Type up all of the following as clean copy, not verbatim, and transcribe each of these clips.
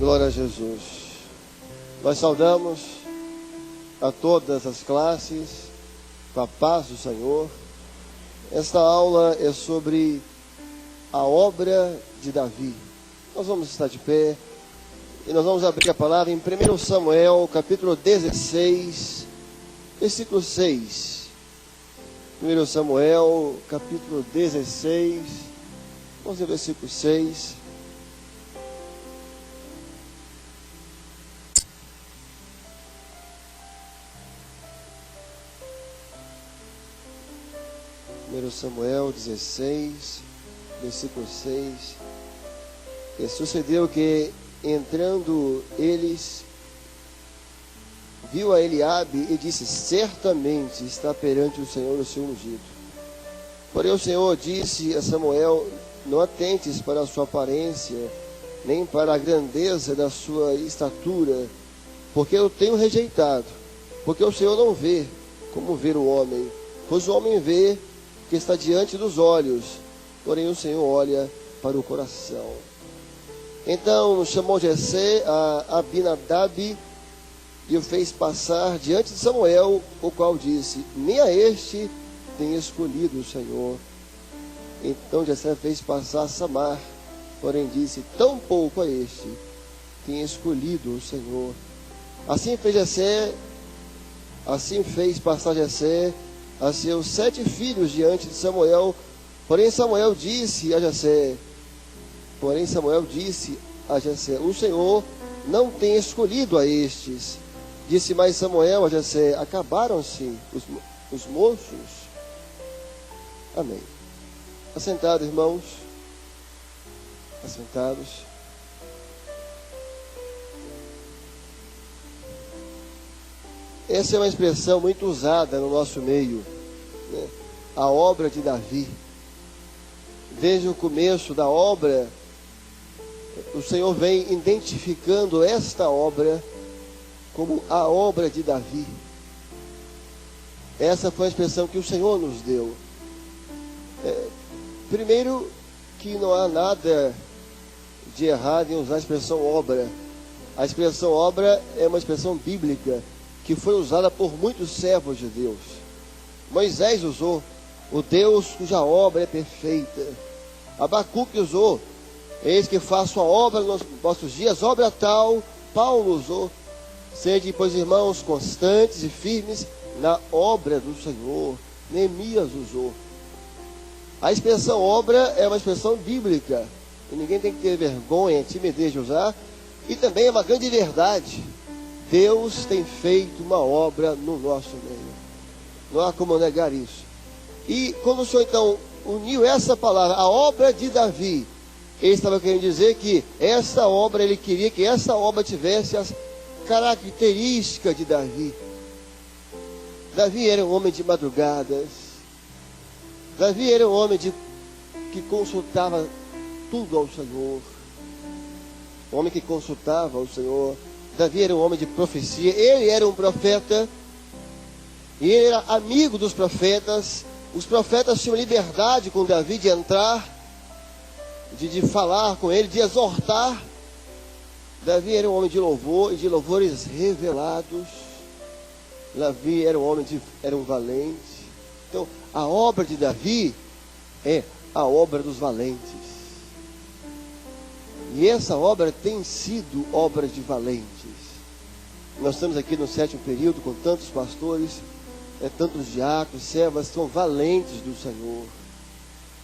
Glória a Jesus. Nós saudamos a todas as classes com a paz do Senhor. Esta aula é sobre a obra de Davi. Nós vamos estar de pé e nós vamos abrir a palavra em 1 Samuel, capítulo 16, versículo 6. 1 Samuel, capítulo 16, vamos ver o versículo 6. Samuel 16, versículo 6. E sucedeu que, entrando eles, viu a Eliabe e disse: certamente está perante o Senhor o seu ungido. Porém o Senhor disse a Samuel: não atentes para a sua aparência, nem para a grandeza da sua estatura, porque eu tenho rejeitado. Porque o Senhor não vê como vê o homem, pois o homem vê que está diante dos olhos, porém o Senhor olha para o coração. Então chamou Jessé a Abinadab e o fez passar diante de Samuel, o qual disse: nem a este tem escolhido o Senhor. Então Jessé fez passar Samar, porém disse: tão pouco a este tem escolhido o Senhor. Assim fez passar Jessé a seus 7 filhos diante de Samuel. Porém Samuel disse a Jessé: o Senhor não tem escolhido a estes. Disse mais Samuel a Jessé: acabaram-se os moços. Amém. Assentados, irmãos. Assentados. Essa é uma expressão muito usada no nosso meio, né? A obra de Davi. Desde o começo da obra, o Senhor vem identificando esta obra como a obra de Davi. Essa foi a expressão que o Senhor nos deu. Primeiro, que não há nada de errado em usar a expressão obra. A expressão obra é uma expressão bíblica que foi usada por muitos servos de Deus. Moisés usou: o Deus cuja obra é perfeita. Abacuque usou: eis que faço a obra nos vossos dias, obra tal. Paulo usou: sede, pois, irmãos, constantes e firmes na obra do Senhor. Neemias usou. A expressão obra é uma expressão bíblica, e ninguém tem que ter vergonha, timidez de usar, e também é uma grande verdade. Deus tem feito uma obra no nosso meio. Não há como negar isso. E quando o Senhor então uniu essa palavra, a obra de Davi, ele estava querendo dizer que essa obra, ele queria que essa obra tivesse as características de Davi. Davi era um homem de madrugadas. Davi era um homem que consultava tudo ao Senhor. Um homem que consultava ao Senhor. Davi era um homem de profecia. Ele era um profeta. E ele era amigo dos profetas. Os profetas tinham liberdade com Davi de entrar, de falar com ele, de exortar. Davi era um homem de louvor e de louvores revelados. Davi era era um valente. Então, a obra de Davi é a obra dos valentes. E essa obra tem sido obra de valentes. Nós estamos aqui no 7º período com tantos pastores, tantos diáconos, servas, são valentes do Senhor.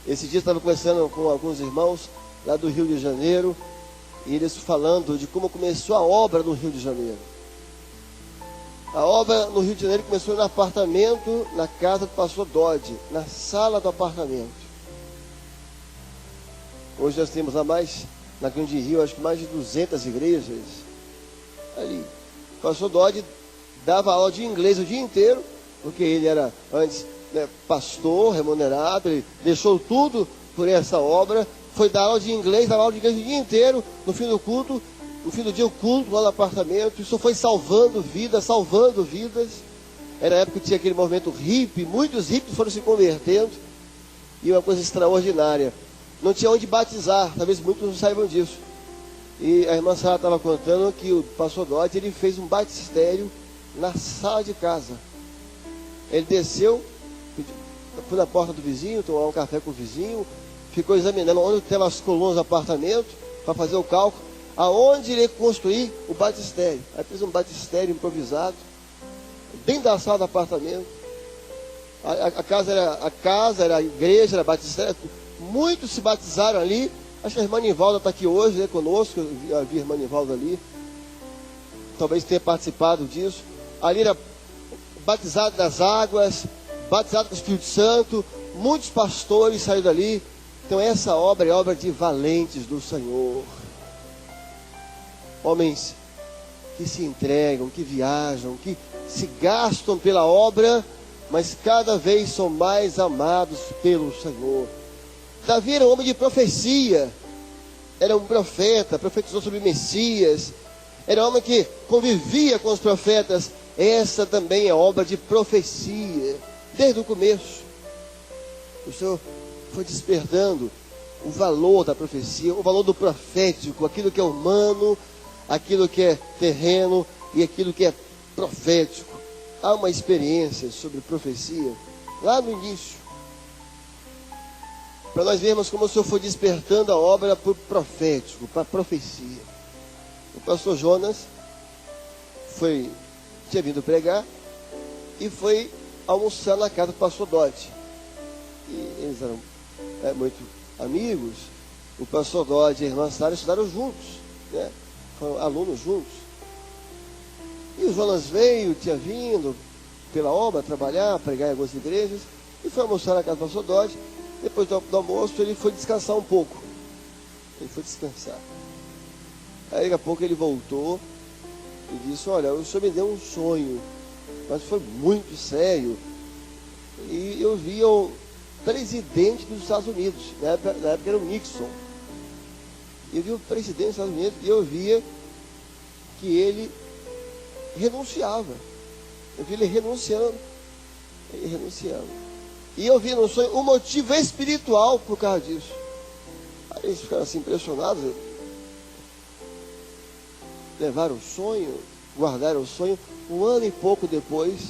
Esse dia eu estava conversando com alguns irmãos lá do Rio de Janeiro, e eles falando de como começou a obra no Rio de Janeiro. A obra no Rio de Janeiro começou no apartamento, na casa do pastor Dodge, na sala do apartamento. Hoje nós temos lá na Grande Rio, acho que mais de 200 igrejas ali. O pastor Dodge dava aula de inglês o dia inteiro, porque ele era antes pastor remunerado, ele deixou tudo por essa obra, foi dar aula de inglês, dava aula de inglês o dia inteiro. No fim do culto, no fim do dia, o culto lá no apartamento. Isso foi salvando vidas. Era a época que tinha aquele movimento hippie, muitos hippies foram se convertendo, e uma coisa extraordinária, não tinha onde batizar, talvez muitos não saibam disso. E a irmã Sara estava contando que o pastor Dodge, ele fez um batistério na sala de casa. Ele desceu, foi na porta do vizinho, tomou um café com o vizinho, ficou examinando onde tem as colunas do apartamento, para fazer o cálculo, aonde ele ia construir o batistério. Aí fez um batistério improvisado, dentro da sala do apartamento. A casa era a igreja, era batistério. Muitos se batizaram ali. Acho que a irmã Nivalda está aqui hoje, né, conosco. Eu vi a irmã Nivalda ali. Talvez tenha participado disso. Ali era batizado nas águas, batizado com o Espírito Santo. Muitos pastores saíram dali. Então essa obra é obra de valentes do Senhor. Homens que se entregam, que viajam, que se gastam pela obra, mas cada vez são mais amados pelo Senhor. Davi era um homem de profecia, era um profeta, profetizou sobre Messias, era um homem que convivia com os profetas. Essa também é obra de profecia, desde o começo. O Senhor foi despertando o valor da profecia, o valor do profético, aquilo que é humano, aquilo que é terreno e aquilo que é profético. Há uma experiência sobre profecia lá no início, para nós vermos como o Senhor foi despertando a obra para o profético, para a profecia. O pastor Jonas tinha vindo pregar e foi almoçar na casa do pastor Dodge. E eles eram muito amigos. O pastor Dodge e a irmã Sara estudaram juntos, né? Foram alunos juntos. E o Jonas tinha vindo pela obra, trabalhar, pregar em algumas igrejas, e foi almoçar na casa do pastor Dodge. Depois do almoço, ele foi descansar um pouco. Ele foi descansar. Aí, daqui a pouco, ele voltou e disse: olha, o senhor me deu um sonho, mas foi muito sério. E eu vi o presidente dos Estados Unidos, na época era o Nixon. Eu vi o presidente dos Estados Unidos e eu via que ele renunciava. Eu vi ele renunciando. E eu vi no sonho um motivo espiritual por causa disso. Aí eles ficaram assim impressionados. Levaram o sonho, guardaram o sonho. Um ano e pouco depois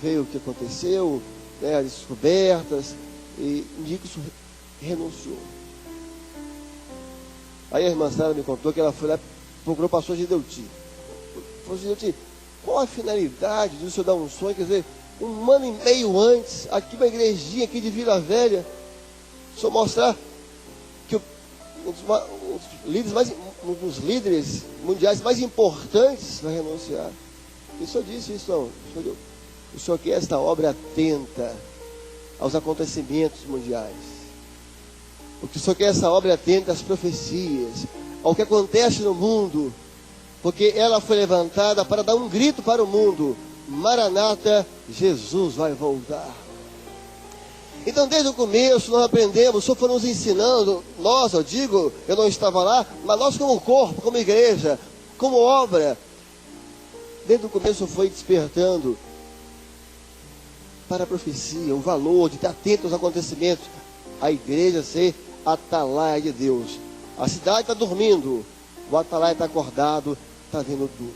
veio o que aconteceu, né, as descobertas, e Nixon renunciou. Aí a irmã Sara me contou que ela foi lá e procurou o pastor Gideuti. Falou: Gideuti, qual a finalidade de o senhor dar um sonho? Quer dizer, um ano e meio antes, aqui uma igrejinha aqui de Vila Velha, só mostrar que um dos líderes mundiais mais importantes vai renunciar. E o senhor disse isso, não? O senhor quer esta obra atenta aos acontecimentos mundiais. O que o senhor quer essa obra atenta às profecias, ao que acontece no mundo, porque ela foi levantada para dar um grito para o mundo: Maranata, Jesus vai voltar. Então, desde o começo, nós aprendemos, o Senhor foi nos ensinando, nós, eu não estava lá, mas nós como corpo, como igreja, como obra, desde o começo foi despertando para a profecia, o valor de estar atento aos acontecimentos, a igreja ser atalaia de Deus. A cidade está dormindo, o atalaia está acordado, está vendo tudo.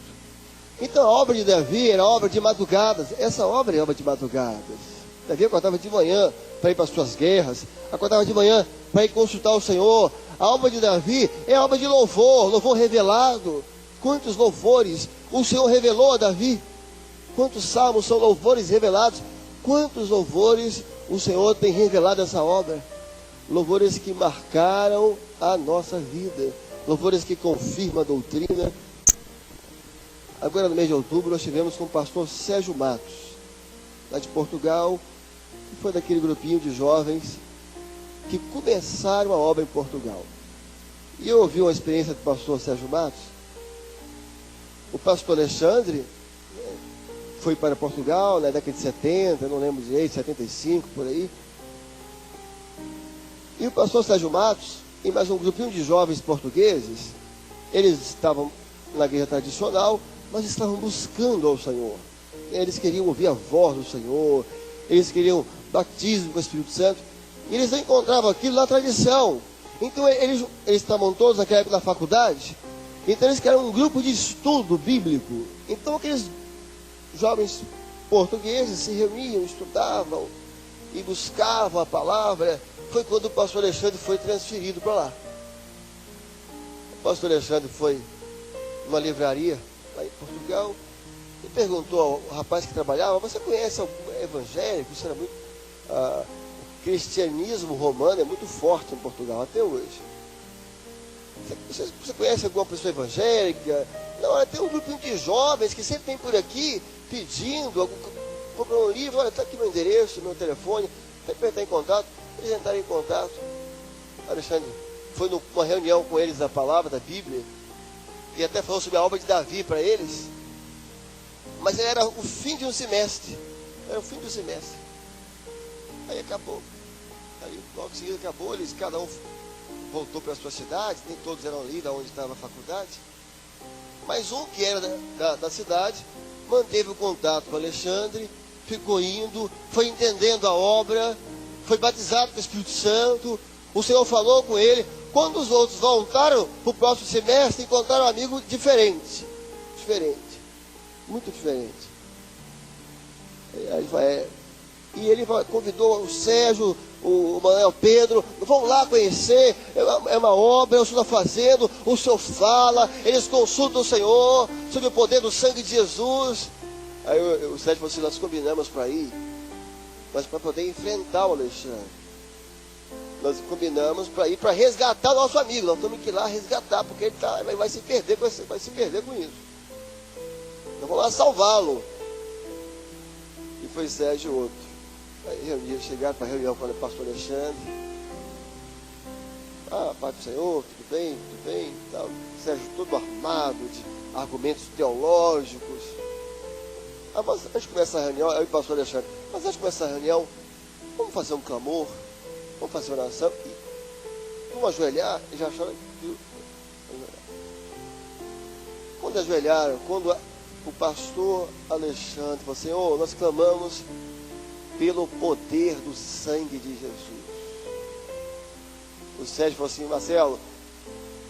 Então a obra de Davi era obra de madrugadas. Essa obra é obra de madrugadas. Davi acordava de manhã para ir para as suas guerras, acordava de manhã para ir consultar o Senhor. A obra de Davi é obra de louvor revelado. Quantos louvores o Senhor revelou a Davi? Quantos salmos são louvores revelados? Quantos louvores o Senhor tem revelado essa obra? Louvores que marcaram a nossa vida, louvores que confirmam a doutrina. Agora no mês de outubro nós tivemos com o pastor Sérgio Matos, lá de Portugal, que foi daquele grupinho de jovens que começaram a obra em Portugal. E eu ouvi uma experiência do pastor Sérgio Matos. O pastor Alexandre foi para Portugal na década de 70, não lembro direito, 75, por aí. E o pastor Sérgio Matos e mais um grupinho de jovens portugueses, eles estavam na igreja tradicional, mas estavam buscando ao Senhor. Eles queriam ouvir a voz do Senhor, eles queriam batismo com o Espírito Santo, e eles não encontravam aquilo na tradição. Então eles estavam todos naquela época na faculdade, Então eles criaram um grupo de estudo bíblico. Então aqueles jovens portugueses se reuniam, estudavam e buscavam a palavra. Foi quando o pastor Alexandre foi transferido para lá. O pastor Alexandre foi numa livraria lá em Portugal e perguntou ao rapaz que trabalhava: você conhece algum evangélico? Isso era muito... o cristianismo romano é muito forte em Portugal até hoje. Você conhece alguma pessoa evangélica? Não, olha, tem um grupinho de jovens que sempre tem por aqui pedindo, comprou um livro, olha, está aqui meu endereço, meu telefone, para entrar em contato. Eles entraram em contato. Alexandre foi numa reunião com eles da palavra, da Bíblia, e até falou sobre a obra de Davi para eles. Mas era o fim de um semestre. Era o fim do semestre. Aí acabou. Aí logo em seguida acabou, eles, cada um voltou para a sua cidade, nem todos eram ali da onde estava a faculdade. Mas um que era da cidade manteve o contato com Alexandre, ficou indo, foi entendendo a obra, foi batizado com o Espírito Santo. O Senhor falou com ele. Quando os outros voltaram para o próximo semestre, encontraram um amigo diferente, muito diferente. E ele convidou o Sérgio, o Manuel Pedro: vão lá conhecer, é uma obra, o Senhor está fazendo, o Senhor fala, eles consultam o Senhor sobre o poder do sangue de Jesus. Aí o Sérgio falou assim: nós combinamos para ir, mas para poder enfrentar o Alexandre. Nós combinamos para ir para resgatar o nosso amigo. Nós temos que ir lá resgatar, porque ele vai se perder com isso. Nós vamos lá salvá-lo. E foi Sérgio e outro. Aí chegaram para a reunião com o pastor Alexandre. Pai do Senhor, tudo bem, tal. Sérgio todo armado de argumentos teológicos. Mas antes de começar a reunião, eu e o pastor Alexandre, mas antes de começar a reunião, vamos fazer um clamor, vamos fazer oração, e vamos ajoelhar, e já acharam que... Quando ajoelharam, quando o pastor Alexandre falou: Senhor, nós clamamos pelo poder do sangue de Jesus. O Sérgio falou assim: Marcelo,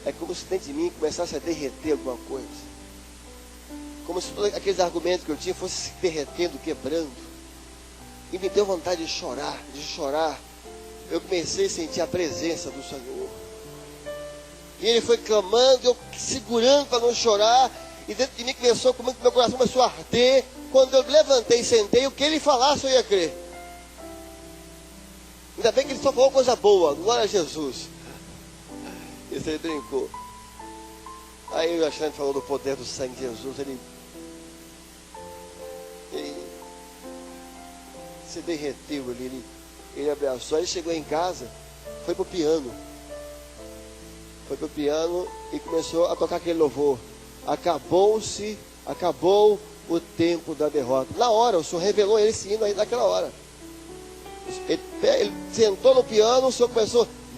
é como se dentro de mim começasse a derreter alguma coisa. Como se todos aqueles argumentos que eu tinha fossem se derretendo, quebrando. E me deu vontade de chorar. Eu comecei a sentir a presença do Senhor. E ele foi clamando, eu segurando para não chorar. E dentro de mim começou, como meu coração começou a arder. Quando eu levantei e sentei, o que ele falasse eu ia crer. Ainda bem que ele só falou coisa boa, glória a Jesus. Isso ele brincou. Aí o Alexandre falou do poder do sangue de Jesus. Ele se derreteu ali, ele abraçou. Aí chegou em casa, foi pro piano e começou a tocar aquele louvor. Acabou o tempo da derrota. Na hora, o Senhor revelou ele esse hino aí naquela hora. Ele sentou no piano, o Senhor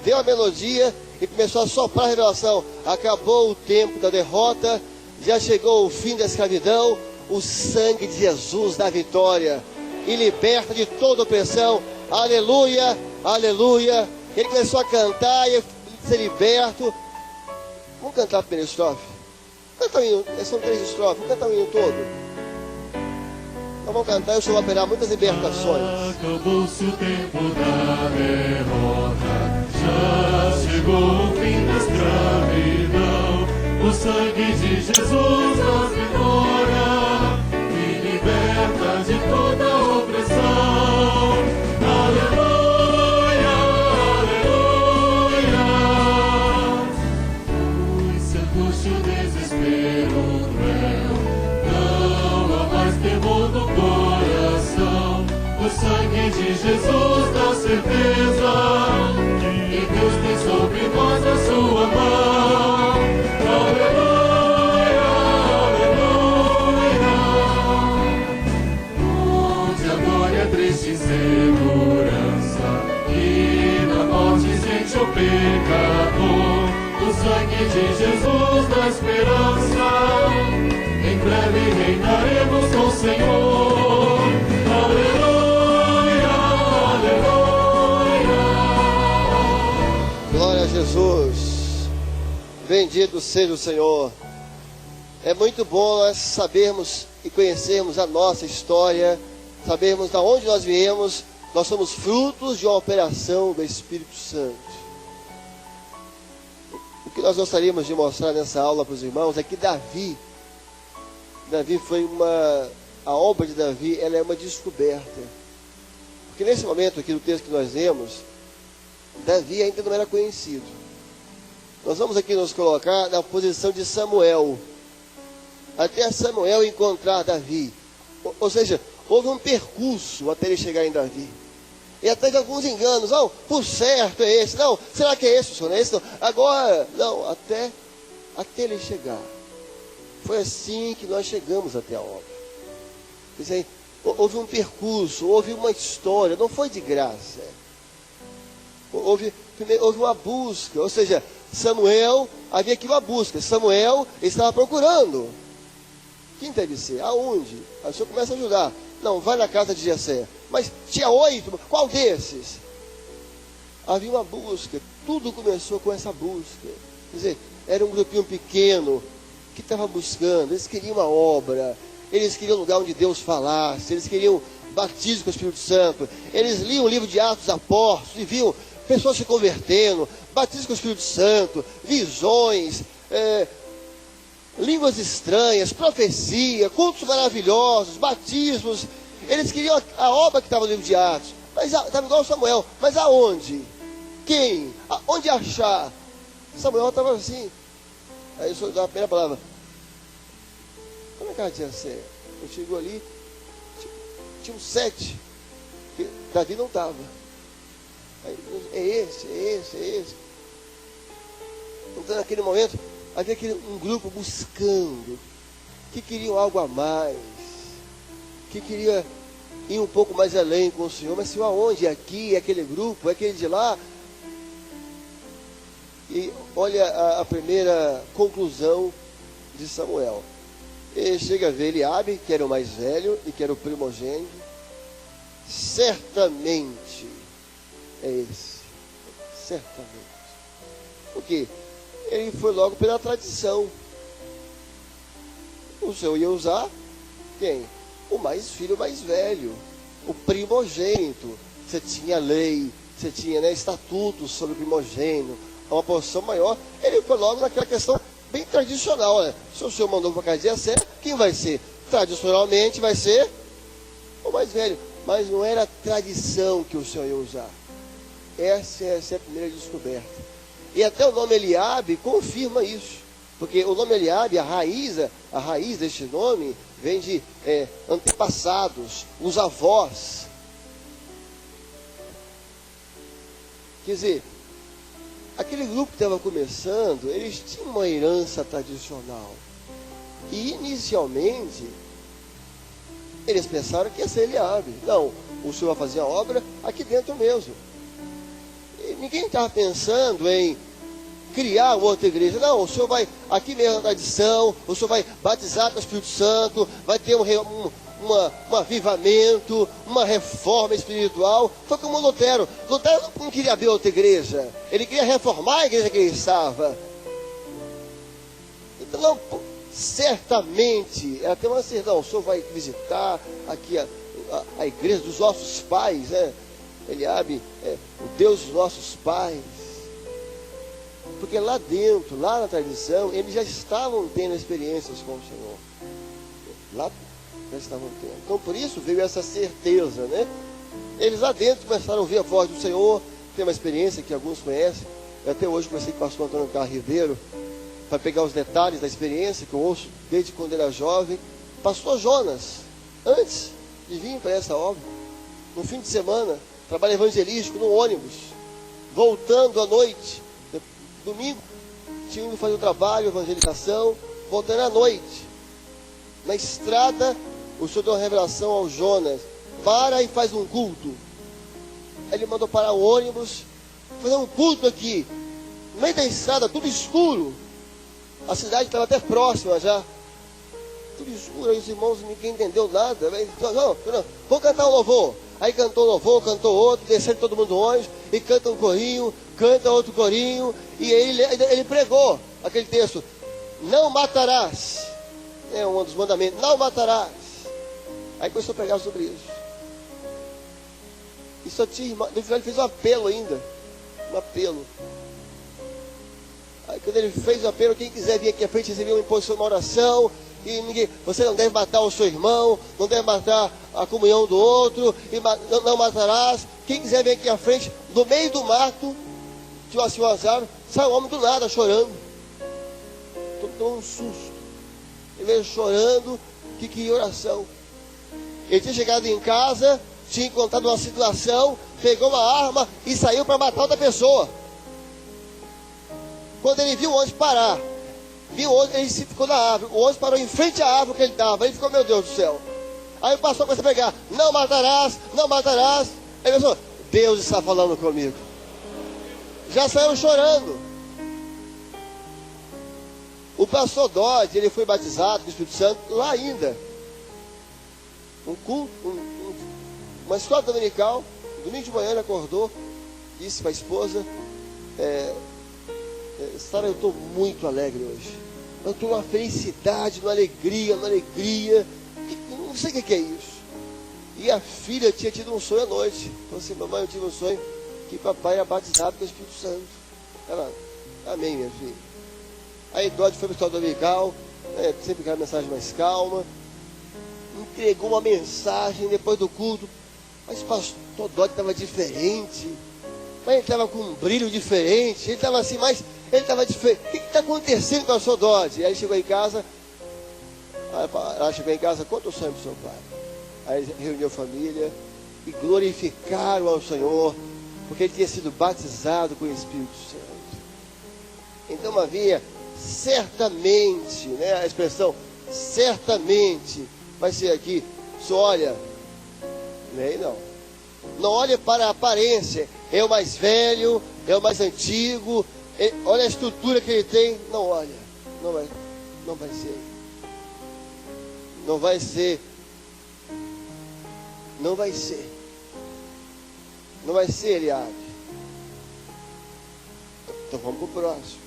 deu a melodia e começou a soprar a revelação. Acabou o tempo da derrota, já chegou o fim da escravidão, o sangue de Jesus dá vitória e liberta de toda opressão. Aleluia, aleluia. Ele começou a cantar e ser liberto. Vamos cantar a primeira estrofe? Canta o hino, são 3 estrofes, vamos cantar o hino todo. Nós vamos cantar e o Senhor vai operar muitas libertações. Acabou-se o tempo da derrota, já chegou o fim da escravidão. O sangue de Jesus nos vitória e liberta de toda opressão. Aleluia, aleluia. Se angústia o desespero cruel, não há mais temor no coração. O sangue de Jesus dá certeza que Deus tem sobre nós a sua mão. Aleluia, aleluia. Onde agora é triste segurança e na morte sente o pecador, o sangue de Jesus dá esperança. Em breve reinaremos com o Senhor. Aleluia, aleluia. Glória a Jesus. Bendito seja o Senhor. É muito bom nós sabermos e conhecermos a nossa história, sabermos de onde nós viemos. Nós somos frutos de uma operação do Espírito Santo. O que nós gostaríamos de mostrar nessa aula para os irmãos é que Davi foi a obra de Davi, ela é uma descoberta. Porque nesse momento aqui do texto que nós lemos, Davi ainda não era conhecido. Nós vamos aqui nos colocar na posição de Samuel, até Samuel encontrar Davi. Ou seja, houve um percurso até ele chegar em Davi. E até de alguns enganos. Não, por certo é esse. Não, será que é esse, senhor? Não é esse? Não. Agora, não, até ele chegar. Foi assim que nós chegamos até a obra. Quer dizer, houve um percurso, houve uma história, não foi de graça. Houve uma busca, ou seja, Samuel, havia aqui uma busca. Samuel estava procurando. Quem deve ser? Aonde? Aí o senhor começa a ajudar. Não, vai na casa de Jessé. Mas tinha 8, qual desses? Havia uma busca, tudo começou com essa busca. Quer dizer, era um grupinho pequeno que estava buscando, eles queriam uma obra, eles queriam um lugar onde Deus falasse, eles queriam batismo com o Espírito Santo, eles liam o livro de Atos dos Apóstolos e viam pessoas se convertendo, batismo com o Espírito Santo, visões, línguas estranhas, profecia, cultos maravilhosos, batismos. Eles queriam a obra que estava no livro de Atos, mas estava igual Samuel, mas aonde? Quem? Onde achar? Samuel estava assim. Aí eu só dou a primeira palavra. Como é que ela tinha ser? Eu chegou ali, tinha uns 7, Davi não estava. É esse. Então naquele momento havia um grupo buscando, que queriam algo a mais, que queria ir um pouco mais além com o Senhor. Mas Senhor, aonde? Aqui, aquele grupo, aquele de lá. E olha a primeira conclusão de Samuel. Ele chega a ver Eliabe, que era o mais velho e que era o primogênito. Certamente é esse. Certamente. Por quê? Ele foi logo pela tradição. O Senhor ia usar quem? O filho mais velho, o primogênito. Você tinha lei, você tinha estatutos sobre o primogênito, uma posição maior. Ele foi logo naquela questão bem tradicional. Olha, se o Senhor mandou para a casa de Jessé, quem vai ser? Tradicionalmente vai ser o mais velho. Mas não era a tradição que o Senhor ia usar. Essa é a primeira descoberta. E até o nome Eliabe confirma isso. Porque o nome Eliabe, a raiz deste nome, vem de antepassados, os avós. Quer dizer, aquele grupo que estava começando, eles tinham uma herança tradicional. E inicialmente, eles pensaram que ia ser Eliabe. Não, o Senhor vai fazer a obra aqui dentro mesmo. E ninguém estava pensando em criar outra igreja. Não, o Senhor vai, aqui mesmo na tradição, o Senhor vai batizar com o Espírito Santo, vai ter um avivamento, uma reforma espiritual. Foi como Lutero. Lutero não queria abrir outra igreja, ele queria reformar a igreja que ele estava. Então, não, certamente, ela tem uma certeza. O Senhor vai visitar aqui a igreja dos nossos pais, né? Eliabe é o Deus dos nossos pais. Porque lá dentro, lá na tradição, eles já estavam tendo experiências com o Senhor. Lá já estavam tendo. Então por isso veio essa certeza, né? Eles lá dentro começaram a ouvir a voz do Senhor. Tem uma experiência que alguns conhecem. Eu até hoje conversei com o pastor Antônio Carlos Ribeiro para pegar os detalhes da experiência que eu ouço desde quando era jovem. Pastor Jonas, antes de vir para essa obra, no fim de semana, trabalho evangelístico no ônibus, voltando à noite, domingo, tinha ido fazer o trabalho, evangelização, voltando à noite. Na estrada, o Senhor deu uma revelação ao Jonas: para e faz um culto. Aí ele mandou parar o ônibus, fazer um culto aqui, no meio da estrada, tudo escuro. A cidade estava até próxima já, tudo escuro. Aí os irmãos, ninguém entendeu nada. Não, vou cantar um louvor. Aí cantou um louvor, cantou outro, desceram todo mundo do ônibus, e canta um corinho, canta outro corinho, e ele pregou aquele texto: não matarás. É um dos mandamentos. Não matarás. Aí começou a pregar sobre isso. E só tinha irmão. No final ele fez um apelo ainda. Um apelo. Aí quando ele fez o apelo, quem quiser vir aqui à frente receber uma imposição, uma oração. E ninguém, você não deve matar o seu irmão, não deve matar a comunhão do outro, e não matarás. Quem quiser vir aqui à frente, no meio do mato, tinha assim um azar, sai um homem do nada chorando. Tomou um susto. Ele veio chorando, que queria oração. Ele tinha chegado em casa, tinha encontrado uma situação, pegou uma arma e saiu para matar outra pessoa. Quando ele viu o ônibus parar, ele se ficou na árvore, o ônibus parou em frente à árvore que ele estava. Ele ficou, meu Deus do céu. Aí o pastor começou a pegar, não matarás, não matarás. Ele pensou, Deus está falando comigo. Já saiu chorando. O pastor Dodge, ele foi batizado com o Espírito Santo lá ainda. Um culto, uma escola dominical. Domingo de manhã ele acordou, disse para a esposa, Sara, eu estou muito alegre hoje. Eu estou numa felicidade, numa alegria. Não sei o que é isso. E a filha tinha tido um sonho à noite. Falou assim, mamãe, eu tive um sonho que papai era batizado com o Espírito Santo. Ela, amém, minha filha. Aí Dodge foi para a escola dominical, sempre aquela mensagem mais calma. Entregou uma mensagem depois do culto. Mas o pastor Dodge estava diferente. Mas ele estava com um brilho diferente. Ele estava assim, mas ele estava diferente. O que está acontecendo com o pastor Dodge? Aí ele chegou em casa. Ela chegou em casa, conta o sonho para o seu pai. Aí ele reuniu a família e glorificaram ao Senhor, porque ele tinha sido batizado com o Espírito Santo. Então havia certamente, né, a expressão certamente vai ser aqui, só olha, não olha para a aparência, é o mais velho, é o mais antigo, olha a estrutura que ele tem, não olha, não vai ser, Eliabe. Então vamos para o próximo.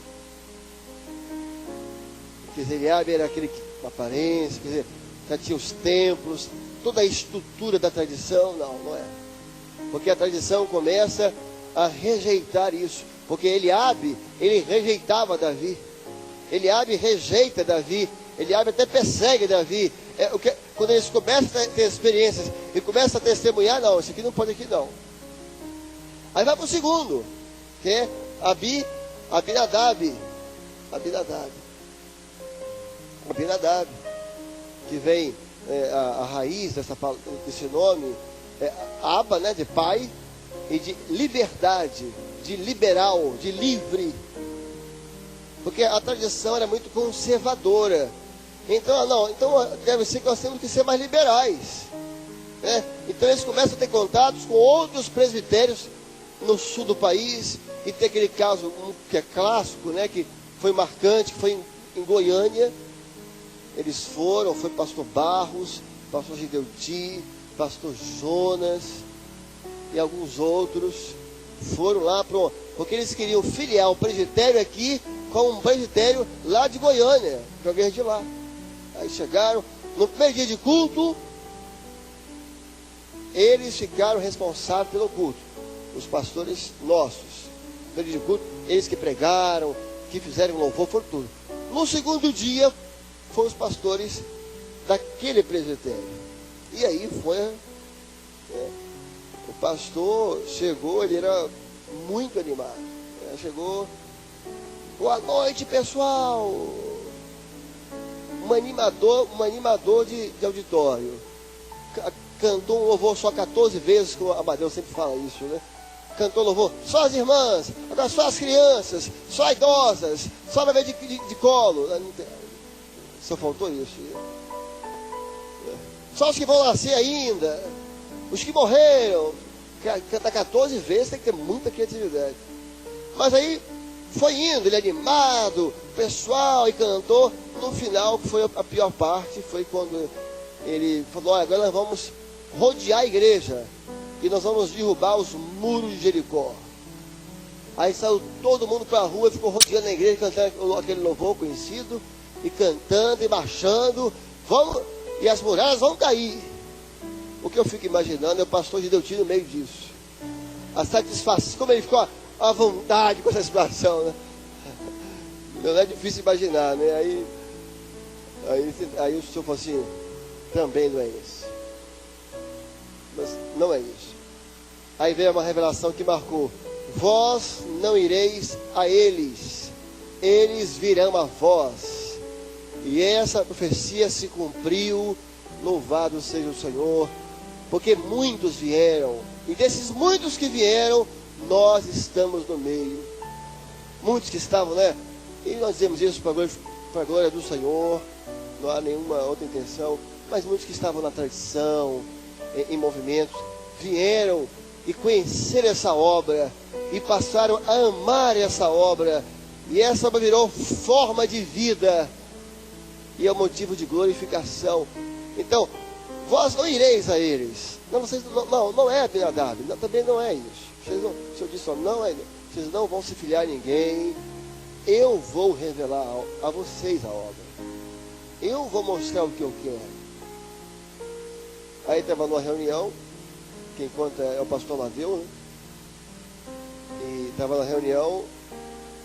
Quer dizer, Eliabe era aquele que, com aparência, quer dizer, já tinha os templos, toda a estrutura da tradição. Não é. Porque a tradição começa a rejeitar isso. Porque Eliabe, ele rejeitava Davi. Eliabe rejeita Davi. Eliabe até persegue Davi. Quando eles começam a ter experiências e começam a testemunhar, não, isso aqui não pode aqui não. Aí vai para o segundo, que é Abinadab, que vem a raiz desse nome, Aba, né, de pai, e de liberdade, de liberal, de livre. Porque a tradição era muito conservadora. Então deve ser que nós temos que ser mais liberais. Né? Então eles começam a ter contatos com outros presbitérios no sul do país. E tem aquele caso que é clássico, né, que foi marcante, que foi em Goiânia. Eles foi pastor Barros, pastor Gideuti, pastor Jonas e alguns outros. Foram lá porque eles queriam filiar o presbitério aqui com um presbitério lá de Goiânia, que alguém de lá. Aí chegaram, no primeiro dia de culto, eles ficaram responsáveis pelo culto. Os pastores nossos. No primeiro dia de culto, eles que pregaram, que fizeram louvor, foram tudo. No segundo dia, foram os pastores daquele presbitério. E aí foi, o pastor chegou, ele era muito animado. Chegou, boa noite, pessoal. Um animador de auditório. Cantou um louvor só 14 vezes, como a Amadeu sempre fala isso, né? Cantou louvor, só as irmãs, agora só as crianças, só idosas, só bebê de colo. Só faltou isso. Só os que vão nascer ainda, os que morreram. Cantar 14 vezes tem que ter muita criatividade. Mas aí foi indo, ele animado, pessoal, e cantou. No final, que foi a pior parte, foi quando ele falou, olha, agora nós vamos rodear a igreja e nós vamos derrubar os muros de Jericó. Aí saiu todo mundo para a rua e ficou rodeando a igreja, cantando aquele louvor conhecido. e cantando e marchando, e as muralhas vão cair. O que eu fico imaginando é o pastor Gideutinho no meio disso. A satisfação, como ele ficou à vontade com essa situação, né? Não é difícil imaginar, né? Aí o senhor falou assim, também não é isso. Mas não é isso. Aí veio uma revelação que marcou: vós não ireis a eles, eles virão a vós. E essa profecia se cumpriu, louvado seja o Senhor, porque muitos vieram, e desses muitos que vieram, nós estamos no meio. Muitos que estavam, né? E nós dizemos isso para a glória do Senhor, não há nenhuma outra intenção, mas muitos que estavam na tradição, em movimentos, vieram e conheceram essa obra, e passaram a amar essa obra, e essa obra virou forma de vida, e é um motivo de glorificação. Então, vós não ireis a eles. Não, vocês não é Abinadab, também não é isso. O Senhor disse, não é, vocês não vão se filiar a ninguém. Eu vou revelar a vocês a obra. Eu vou mostrar o que eu quero. Aí estava numa reunião, quem conta é o pastor Ladeu, né? E estava na reunião,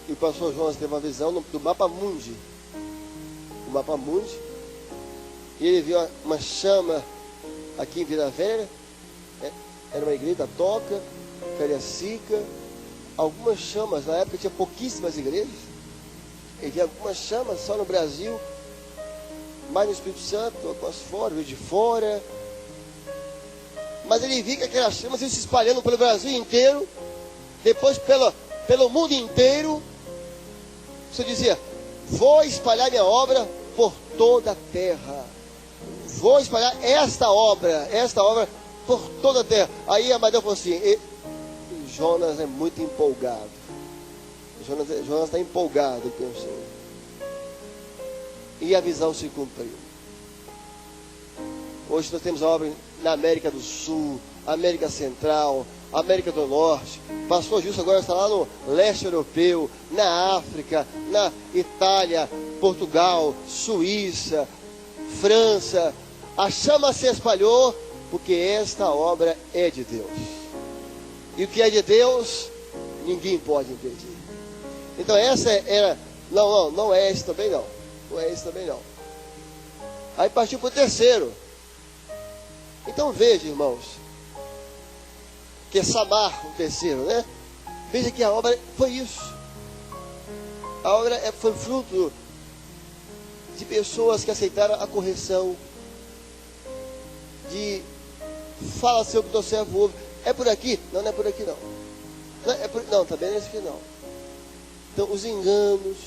e o pastor Jonas teve uma visão do mapa mundi. O mapa mundi. E ele viu uma chama aqui em Vila Velha. Era uma igreja toca, Cariacica. Algumas chamas, na época tinha pouquíssimas igrejas. Ele tinha algumas chamas só no Brasil, mais no Espírito Santo, algumas fora, Rio de Fora. Mas ele viu que aquelas chamas iam se espalhando pelo Brasil inteiro, depois pelo mundo inteiro. Você dizia, vou espalhar minha obra por toda a terra. Vou espalhar esta obra por toda a terra. Aí Amadeu falou assim, Jonas é muito empolgado. Jonas está empolgado, pensou. E a visão se cumpriu. Hoje nós temos a obra na América do Sul, América Central, América do Norte. Pastor Gilson agora está lá no leste europeu, na África, na Itália, Portugal, Suíça, França. A chama se espalhou porque esta obra é de Deus. E o que é de Deus, ninguém pode impedir. Então essa era... Não é esse também não. Não é esse também não. Aí partiu para o terceiro. Então veja, irmãos, que é Samar, o terceiro, né? Veja que a obra foi isso. A obra foi fruto de pessoas que aceitaram a correção, de fala seu que teu servo ouve. É por aqui? Não é por aqui não. Não, também não é esse aqui não. Então os enganos,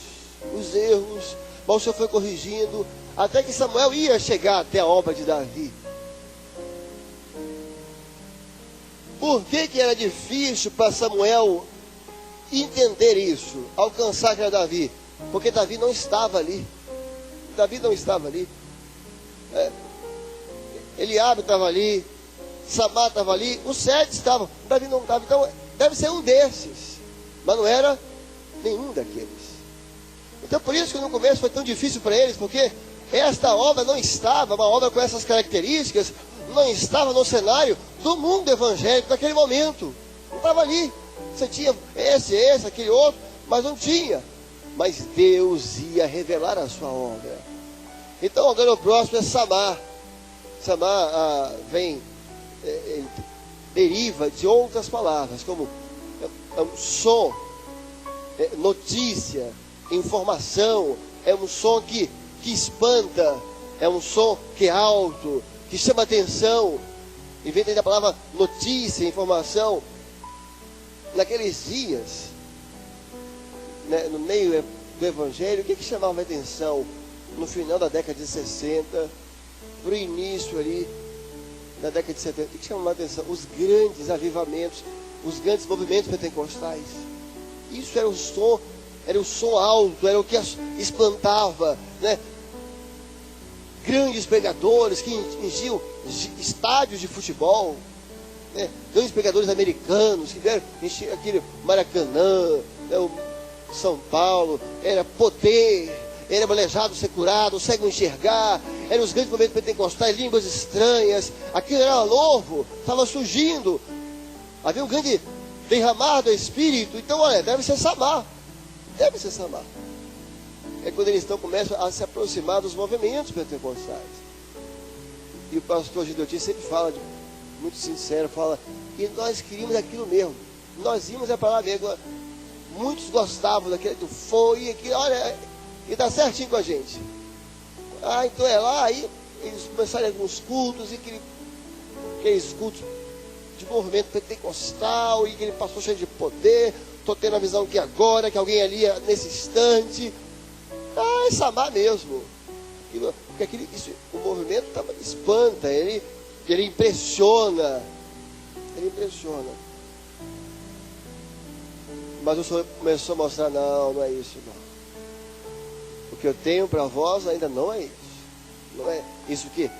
os erros, mas o Senhor foi corrigindo, até que Samuel ia chegar até a obra de Davi. Por que era difícil para Samuel entender isso, alcançar que era Davi? Porque Davi não estava ali. Davi não estava ali. Eliabe estava ali, Samar estava ali, os 7 estavam, Davi não estava. Então deve ser um desses, mas não era nenhum daqueles. Então por isso que no começo foi tão difícil para eles, porque esta obra não estava, uma obra com essas características, não estava no cenário do mundo evangélico naquele momento. Não estava ali. Você tinha esse, aquele outro, mas não tinha. Mas Deus ia revelar a sua obra. Então agora o próximo é Samar. Samar deriva de outras palavras, como som, notícia, informação. É um som que espanta, é um som que é alto, que chama atenção. Em vez da palavra notícia, informação, naqueles dias, né, no meio do Evangelho, o que chamava a atenção? No final da década de 60, para o início ali da década de 70, o que chamava a atenção? Os grandes avivamentos, os grandes movimentos pentecostais. Isso era o som alto, era o que espantava, né? Grandes pregadores que enchiam estádios de futebol, né? Grandes pregadores americanos que vieram encher aquele Maracanã, né? O São Paulo, era poder, era aleijado ser curado, o cego enxergar, eram os grandes momentos pentecostais, línguas estranhas, aquilo era novo, estava surgindo, havia um grande derramar do Espírito. Então, olha, deve ser Samar. É quando eles começam a se aproximar dos movimentos pentecostais. E o pastor Gideotin sempre fala, muito sincero, fala que nós queríamos aquilo mesmo. Nós íamos para lá mesmo. Muitos gostavam daquele do fogo, e aquilo, olha, e dá certinho com a gente. Então é lá, aí eles começaram alguns cultos, e aqueles cultos de movimento pentecostal, e que ele passou cheio de poder. Estou tendo a visão que agora, que alguém ali nesse instante. É Samar mesmo. Porque o movimento espanta, ele impressiona. Ele impressiona. Mas o Senhor começou a mostrar, não é isso não. O que eu tenho para vós ainda não é isso. Não é isso que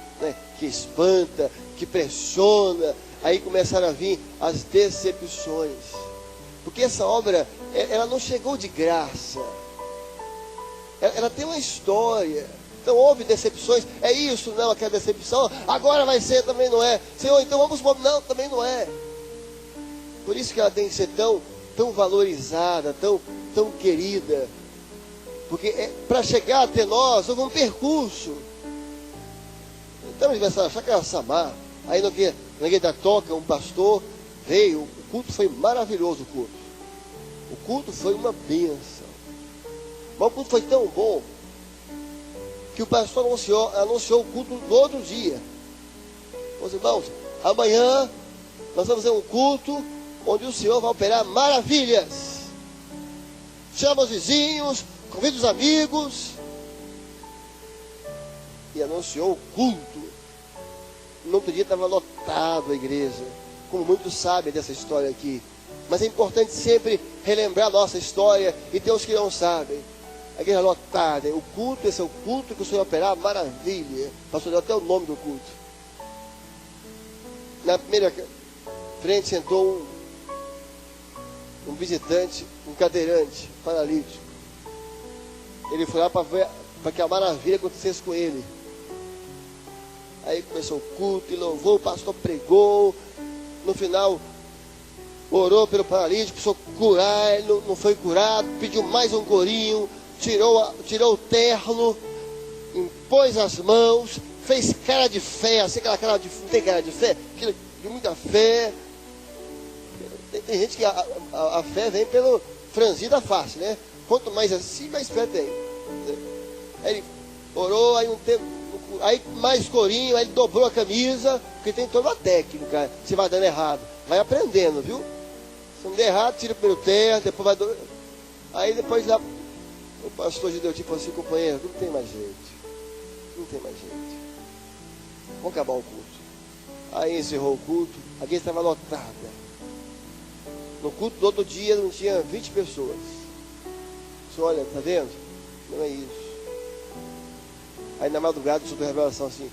espanta, que pressiona. Aí começaram a vir as decepções. Porque essa obra, ela não chegou de graça. Ela tem uma história. Então houve decepções. É isso, não, aquela decepção. Agora vai ser, também não é. Senhor, então vamos... Não, também não é. Por isso que ela tem que ser tão valorizada, tão querida. Porque para chegar até nós, houve um percurso. Então eles começaram a achar que era Samar. Aí ninguém da toca, um pastor veio. O culto foi maravilhoso, o culto foi uma bênção. Mas o culto foi tão bom que o pastor anunciou o culto do outro dia. Meus irmãos, amanhã nós vamos ter um culto onde o Senhor vai operar maravilhas. Chama os vizinhos, convida os amigos. E anunciou o culto. No outro dia estava lotado a igreja, como muitos sabem dessa história aqui. Mas é importante sempre relembrar a nossa história, e tem os que não sabem. A igreja lotada, o culto, esse é o culto que o Senhor operar, maravilha. O pastor deu até o nome do culto. Na primeira frente sentou um visitante, um cadeirante, paralítico. Ele foi lá para que a maravilha acontecesse com ele. Aí começou o culto e louvou, o pastor pregou. No final, orou pelo paralítico, precisou curar, ele não foi curado, pediu mais um corinho, tirou o terno, impôs as mãos, fez cara de fé, assim, aquela cara de... Não tem cara de fé? Aquilo de muita fé. Tem gente que a fé vem pelo franzir da face, né? Quanto mais assim, mais fé tem. Aí ele orou, aí um tempo, aí mais corinho, aí ele dobrou a camisa, porque tem toda uma técnica. Se vai dando errado, vai aprendendo, viu? Se não der errado, tira o primeiro terno, depois vai... Aí depois lá, o pastor Gideotin falou assim, companheiro, não tem mais jeito. Não tem mais jeito. Vamos acabar o culto. Aí encerrou o culto, a igreja estava lotada. No culto do outro dia não tinha 20 pessoas. Você olha, tá vendo? Não é isso. Aí na madrugada o Senhor deu a revelação assim: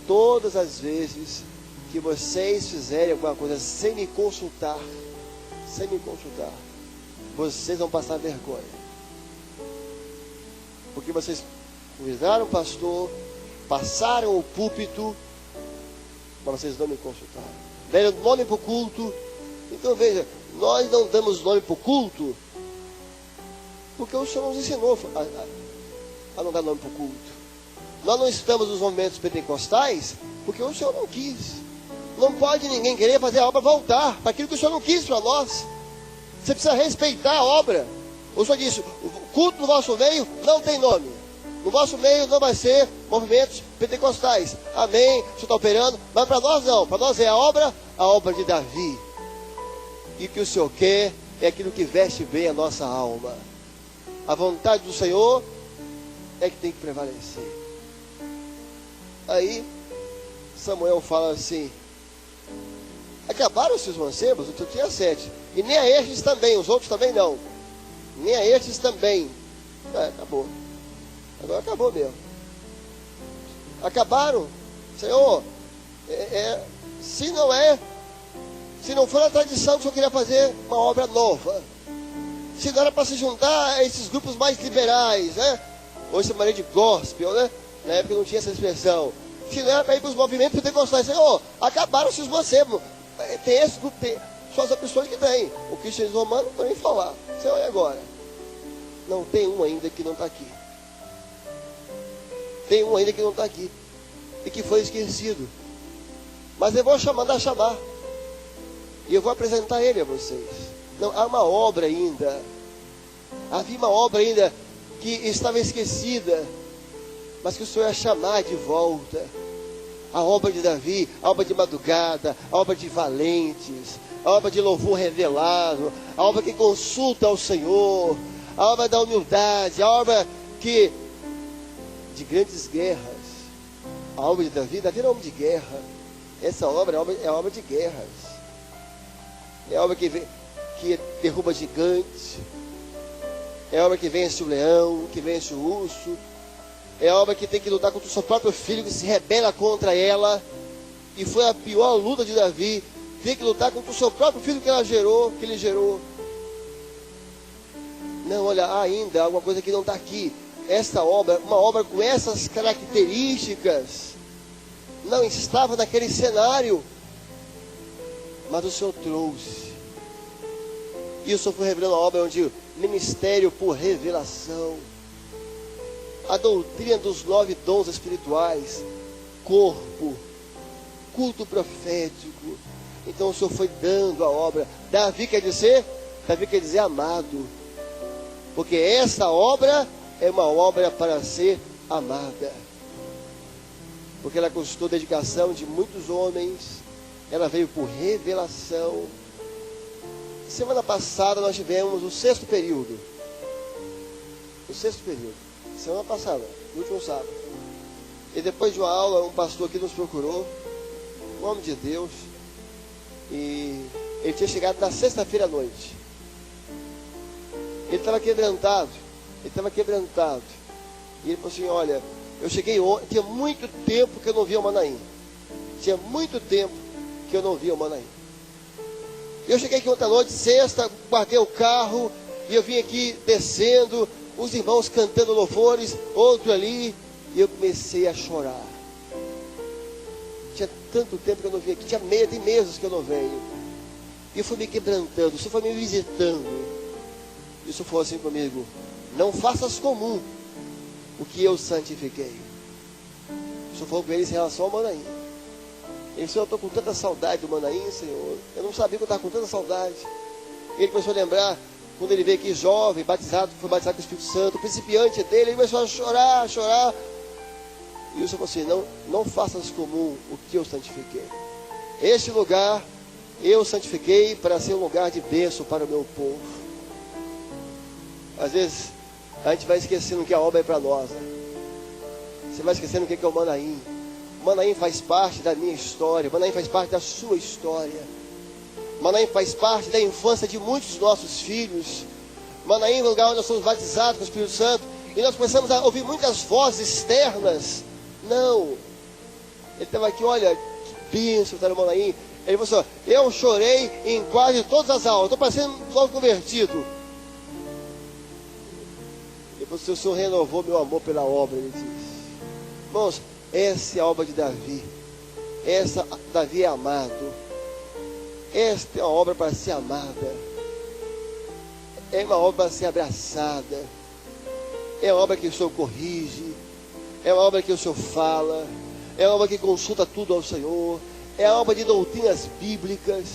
todas as vezes que vocês fizerem alguma coisa sem me consultar, vocês vão passar vergonha. Porque vocês convidaram o pastor, passaram o púlpito, mas vocês não me consultaram. Deram nome para o culto. Então veja, nós não damos nome para o culto porque o Senhor nos ensinou a não dar nome para o culto. Nós não estamos nos momentos pentecostais porque o Senhor não quis. Não pode ninguém querer fazer a obra voltar para aquilo que o Senhor não quis para nós. Você precisa respeitar a obra. O Senhor disse: o culto no vosso meio não tem nome. No vosso meio não vai ser movimentos pentecostais. Amém, o Senhor está operando. Mas para nós não. Para nós é a obra de Davi. E o que o Senhor quer é aquilo que veste bem a nossa alma. A vontade do Senhor é que tem que prevalecer. Aí Samuel fala assim: acabaram os seus mancebos? Eu tinha 7. E nem a estes também, os outros também não. Nem a estes também. Acabou. Agora acabou mesmo. Acabaram. Senhor, se não for a tradição que o Senhor queria fazer uma obra nova, se não era para se juntar a esses grupos mais liberais, né? Hoje chamaria de gospel, né? Na época não tinha essa expressão. Se não era para ir para os movimentos pentecostais, Senhor, acabaram-se os vocês. Tem esse grupo, tem só as opções que tem. O cristianismo romano não nem falar. Você olha agora. Não, tem um ainda que não está aqui. Tem um ainda que não está aqui. E que foi esquecido. Mas eu vou mandar chamar. E eu vou apresentar ele a vocês. Não, há uma obra ainda. Havia uma obra ainda que estava esquecida, mas que o Senhor ia chamar de volta. A obra de Davi, a obra de madrugada, a obra de valentes, a obra de louvor revelado, a obra que consulta ao Senhor, a obra da humildade, a obra que de grandes guerras. A obra de Davi era homem de guerra. Essa obra é obra de guerras. É a obra que derruba gigantes. É a obra que vence o leão, que vence o urso. É a obra que tem que lutar contra o seu próprio filho, que se rebela contra ela. E foi a pior luta de Davi. Tem que lutar contra o seu próprio filho que ele gerou. Não, olha, há ainda alguma coisa que não está aqui. Esta obra, uma obra com essas características, não estava naquele cenário. Mas o Senhor trouxe. E o Senhor foi revelando a obra onde ministério por revelação, a doutrina dos 9 dons espirituais, corpo, culto profético. Então o Senhor foi dando a obra. Davi quer dizer amado, porque essa obra é uma obra para ser amada, porque ela custou dedicação de muitos homens, ela veio por revelação. Semana passada nós tivemos o 6º período. Semana passada, no último sábado. E depois de uma aula, um pastor aqui nos procurou, um homem de Deus. E ele tinha chegado na sexta-feira à noite. Ele estava quebrantado. E ele falou assim, olha, eu cheguei ontem, tinha muito tempo que eu não via o Manaim. Eu cheguei aqui ontem à noite, sexta, guardei o carro, e eu vim aqui descendo, os irmãos cantando louvores, outro ali, e eu comecei a chorar. Tinha tanto tempo que eu não vim aqui, tem meses que eu não venho. E eu fui me quebrantando, o Senhor foi me visitando. E o Senhor falou assim comigo, não faças comum o que eu santifiquei. O Senhor falou com eles em relação ao Manaim. Ele disse, eu estou com tanta saudade do Manaim, Senhor. Eu não sabia que eu estava com tanta saudade. Ele começou a lembrar, quando ele veio aqui jovem, foi batizado com o Espírito Santo, o principiante dele, ele começou a chorar. E o Senhor falou assim, não faças comum o que eu santifiquei. Este lugar eu santifiquei para ser um lugar de bênção para o meu povo. Às vezes, a gente vai esquecendo que a obra é para nós, né? Você vai esquecendo o que é o Manaim. Manaim faz parte da minha história. Manaim faz parte da sua história. Manaim faz parte da infância de muitos dos nossos filhos. Manaim é o lugar onde nós somos batizados com o Espírito Santo. E nós começamos a ouvir muitas vozes externas. Não. Ele estava aqui, olha, que bênção estar no Manaim. Ele falou assim, eu chorei em quase todas as aulas. Estou parecendo novo convertido. Ele falou assim, o Senhor renovou meu amor pela obra, ele disse. Irmãos, essa é a obra de Davi. Davi é amado. Esta é uma obra para ser amada. É uma obra para ser abraçada. É uma obra que o Senhor corrige. É uma obra que o Senhor fala. É uma obra que consulta tudo ao Senhor. É a obra de doutrinas bíblicas.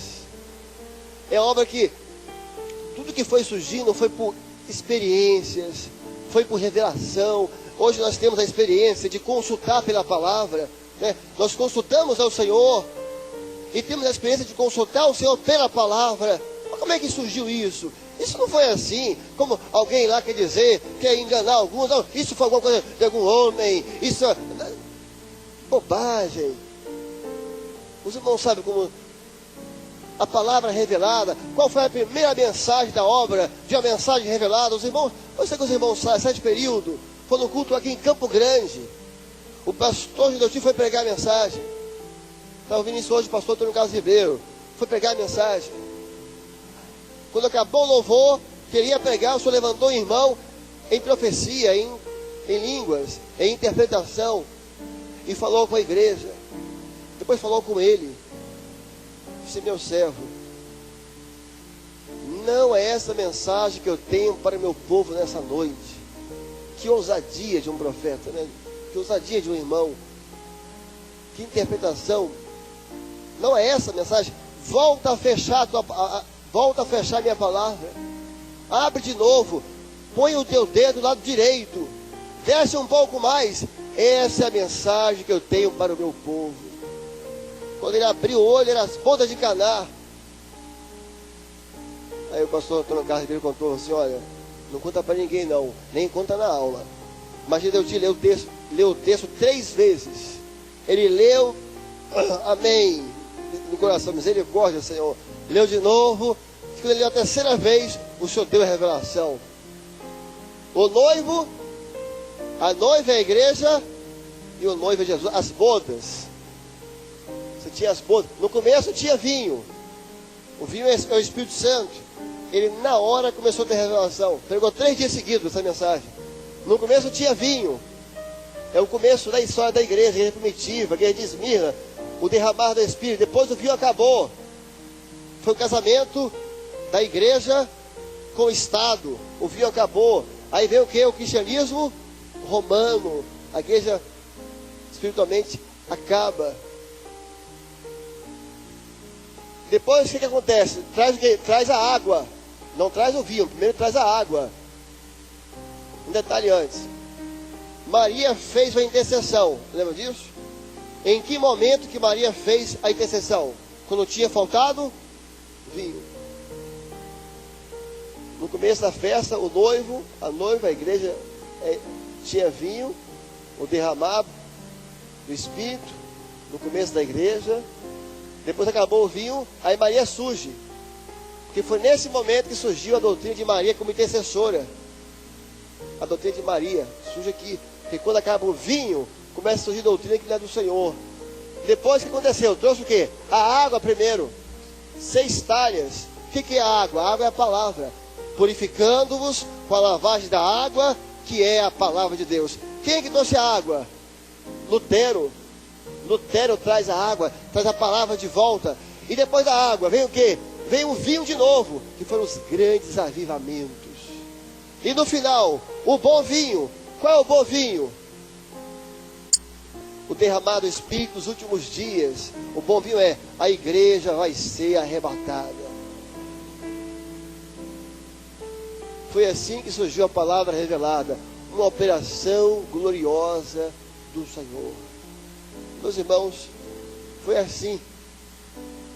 É a obra que tudo que foi surgindo foi por experiências, foi por revelação. Hoje nós temos a experiência de consultar pela palavra, né? Nós consultamos ao Senhor e temos a experiência de consultar o Senhor pela palavra. Mas como é que surgiu isso? Isso não foi assim, como alguém lá quer dizer, quer enganar alguns. Não, isso foi alguma coisa de algum homem. Isso é bobagem. Os irmãos sabem como a palavra revelada. Qual foi a primeira mensagem da obra de uma mensagem revelada? Os irmãos, eu sei que os irmãos sabem, 7 período. Foi no culto aqui em Campo Grande. O pastor Judeuti foi pregar a mensagem. Estava ouvindo isso hoje, o pastor Antônio Carlos Ribeiro. Foi pregar a mensagem. Quando acabou o louvor, queria pregar, o senhor levantou o irmão em profecia, em em línguas, em interpretação, e falou com a igreja. Depois falou com ele. Disse: meu servo, não é essa mensagem que eu tenho para o meu povo nessa noite. Que ousadia de um profeta, né? Que ousadia de um irmão. Que interpretação. Não é essa a mensagem. Volta a fechar volta a fechar minha palavra. Abre de novo. Põe o teu dedo do lado direito. Desce um pouco mais. Essa é a mensagem que eu tenho para o meu povo. Quando ele abriu o olho, era as pontas de caná. Aí o pastor Antônio Carlos Ribeiro contou assim: olha, não conta para ninguém não, nem conta na aula. Imagina eu te ler o texto 3 vezes. Ele leu, amém, no coração, misericórdia, Senhor. Leu de novo. Quando ele leu a 3ª vez, o Senhor deu a revelação. O noivo, a noiva é a igreja, e o noivo é Jesus. As bodas. Você tinha as bodas. No começo tinha vinho. O vinho é o Espírito Santo. Ele na hora começou a ter revelação. Pregou 3 dias seguidos essa mensagem. No começo tinha vinho. É o começo da história da igreja primitiva, a igreja de Esmirna. O derramar do Espírito. Depois o vinho acabou. Foi o casamento da igreja com o Estado. O vinho acabou. Aí veio o que? O cristianismo romano. A igreja espiritualmente acaba. Depois o que acontece? Traz o quê? Traz a água. Não traz o vinho, primeiro traz a água. Um detalhe antes. Maria fez a intercessão. Lembra disso? Em que momento que Maria fez a intercessão? Quando tinha faltado vinho. No começo da festa, o noivo, a noiva, a igreja tinha vinho, o derramar do Espírito, no começo da igreja. Depois acabou o vinho, aí Maria surge. Porque foi nesse momento que surgiu a doutrina de Maria como intercessora. A doutrina de Maria surge aqui. Porque quando acaba o vinho, começa a surgir a doutrina que não é do Senhor. Depois o que aconteceu? Trouxe o quê? A água primeiro. 6 talhas. O que é a água? A água é a palavra. Purificando-vos com a lavagem da água, que é a palavra de Deus. Quem é que trouxe a água? Lutero. Lutero traz a água, traz a palavra de volta. E depois da água, vem o quê? Vem o vinho de novo, que foram os grandes avivamentos. E no final, o bom vinho. Qual é o bom vinho? O derramado Espírito nos últimos dias. O bom vinho é: a igreja vai ser arrebatada. Foi assim que surgiu a palavra revelada. Uma operação gloriosa do Senhor. Meus irmãos, foi assim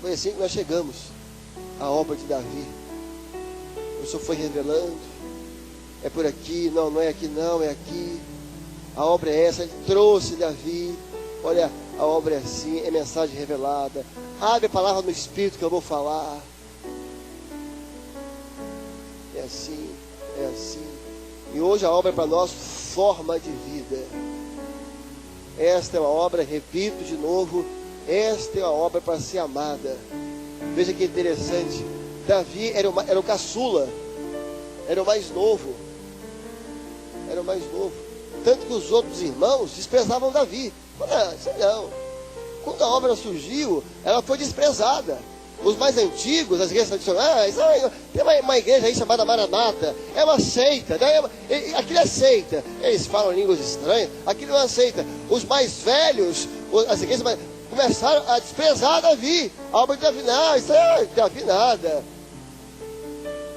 que nós chegamos à obra de Davi. O Senhor foi revelando. É por aqui, não é aqui não, é aqui. A obra é essa, ele trouxe Davi. Olha, a obra é assim, é mensagem revelada. Abre a palavra no Espírito que eu vou falar. É assim, é assim. E hoje a obra é para nós forma de vida. Esta é uma obra, repito de novo, esta é uma obra para ser amada. Veja que interessante. Davi era o caçula, era o mais novo. Era o mais novo. Tanto que os outros irmãos desprezavam Davi. Não, isso não. Quando a obra surgiu, ela foi desprezada. Os mais antigos, as igrejas tradicionais, tem uma igreja aí chamada Maranata, é uma seita, aquilo é seita, eles falam línguas estranhas, aquilo é uma seita. Os mais velhos, as igrejas começaram a desprezar Davi, a obra de Davi, não, isso é Davi nada.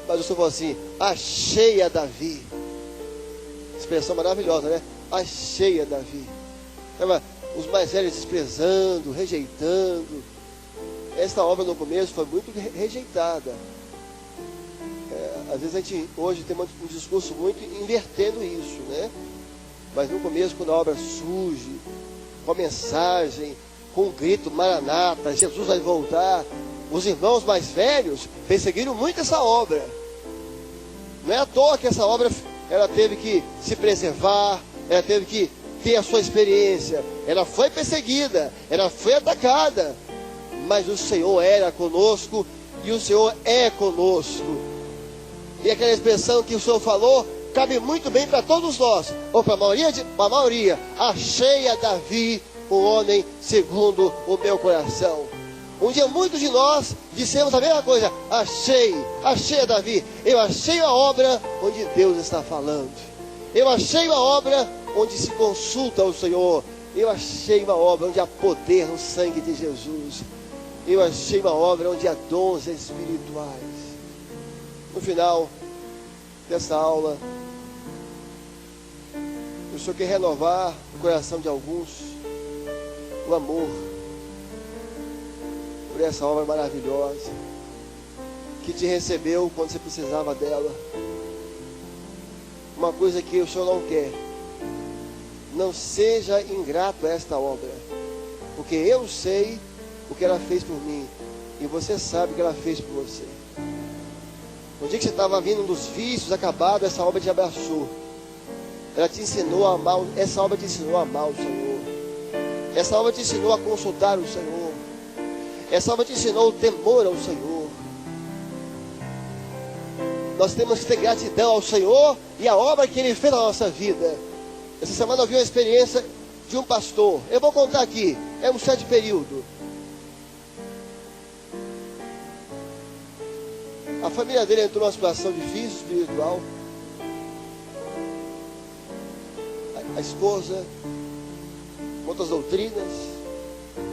Mas o Senhor falou assim: achei a Davi. Expressão maravilhosa, né? Achei a Davi. Os mais velhos desprezando, rejeitando. Esta obra no começo foi muito rejeitada. Às vezes a gente hoje tem um discurso muito invertendo isso, né? Mas no começo, quando a obra surge, com a mensagem, com um grito: Maranata, Jesus vai voltar, os irmãos mais velhos perseguiram muito essa obra. Não é à toa que essa obra ela teve que se preservar, ela teve que ter a sua experiência, ela foi perseguida, ela foi atacada. Mas o Senhor era conosco e o Senhor é conosco. E aquela expressão que o Senhor falou, cabe muito bem para todos nós, ou para a maioria. Achei a Davi, um homem segundo o meu coração. Um dia muitos de nós dissemos a mesma coisa: achei a Davi. Eu achei a obra onde Deus está falando. Eu achei uma obra onde se consulta o Senhor. Eu achei uma obra onde há poder no sangue de Jesus. Eu achei uma obra onde há dons espirituais. No final dessa aula, o Senhor quer renovar o coração de alguns, o amor por essa obra maravilhosa, que te recebeu quando você precisava dela. Uma coisa que o Senhor não quer: não seja ingrato a esta obra, porque eu sei o que ela fez por mim, e você sabe o que ela fez por você. No dia que você estava vindo dos vícios acabados, essa obra te abraçou. Ela te ensinou a amar, essa obra te ensinou a amar o Senhor. Essa obra te ensinou a consultar o Senhor. Essa obra te ensinou o temor ao Senhor. Nós temos que ter gratidão ao Senhor e a obra que Ele fez na nossa vida. Essa semana eu vi uma experiência de um pastor. Eu vou contar aqui, é um certo período. A família dele entrou numa situação difícil, espiritual. A esposa, outras doutrinas,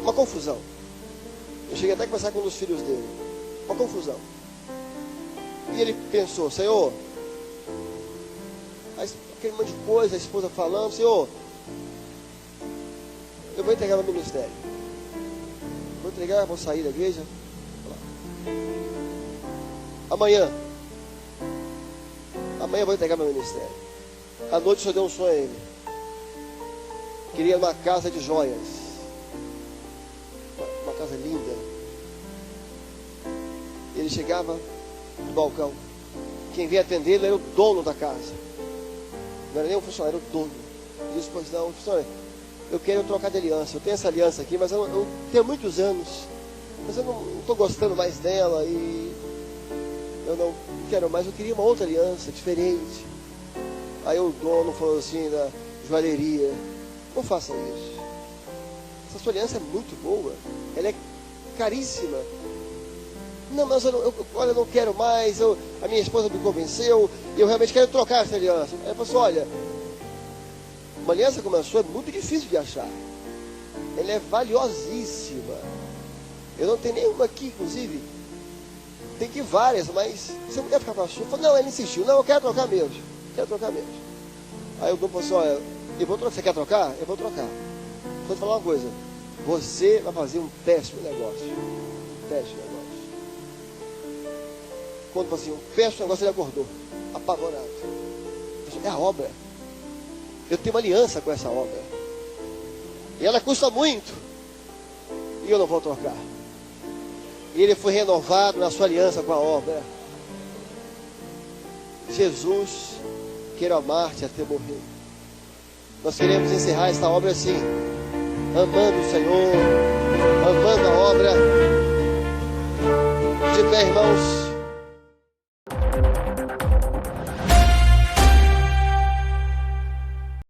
uma confusão. Eu cheguei até a conversar com um dos filhos dele. Uma confusão. E ele pensou: Senhor, aquele monte de coisa, a esposa falando: Senhor, eu vou entregar meu ministério. Vou entregar, vou sair da igreja. Amanhã eu vou entregar meu ministério. À noite o Senhor deu um sonho a ele. Queria uma casa de joias, uma casa linda. Ele chegava no balcão, quem vinha atender ele era o dono da casa. Não era nem um funcionário, era o dono. Ele disse: pois não, funcionário, eu quero trocar de aliança. Eu tenho essa aliança aqui, mas eu tenho muitos anos, mas eu não estou gostando mais dela e eu não quero mais. Eu queria uma outra aliança, diferente. Aí o dono falou assim, da joalheria: não façam isso. Essa sua aliança é muito boa, ela é caríssima. Não, mas olha, eu não quero mais. A minha esposa me convenceu, eu realmente quero trocar essa aliança. Aí ele falou assim: olha, uma aliança como a sua é muito difícil de achar. Ela é valiosíssima. Eu não tenho nenhuma aqui, inclusive. Tem que várias, mas você não quer ficar para a sua? Eu falei: não, ele insistiu: não, eu quero trocar mesmo. Quero trocar mesmo. Aí o grupo falou assim: olha, eu vou trocar. Você quer trocar? Eu vou trocar. Vou te falar uma coisa: você vai fazer um péssimo negócio. Péssimo negócio. Quando falou assim, um péssimo negócio, ele acordou, apavorado. É a obra. Eu tenho uma aliança com essa obra. E ela custa muito. E eu não vou trocar. E ele foi renovado na sua aliança com a obra. Jesus, quero amar-te até morrer. Nós queremos encerrar esta obra assim, amando o Senhor, amando a obra. De pé, irmãos.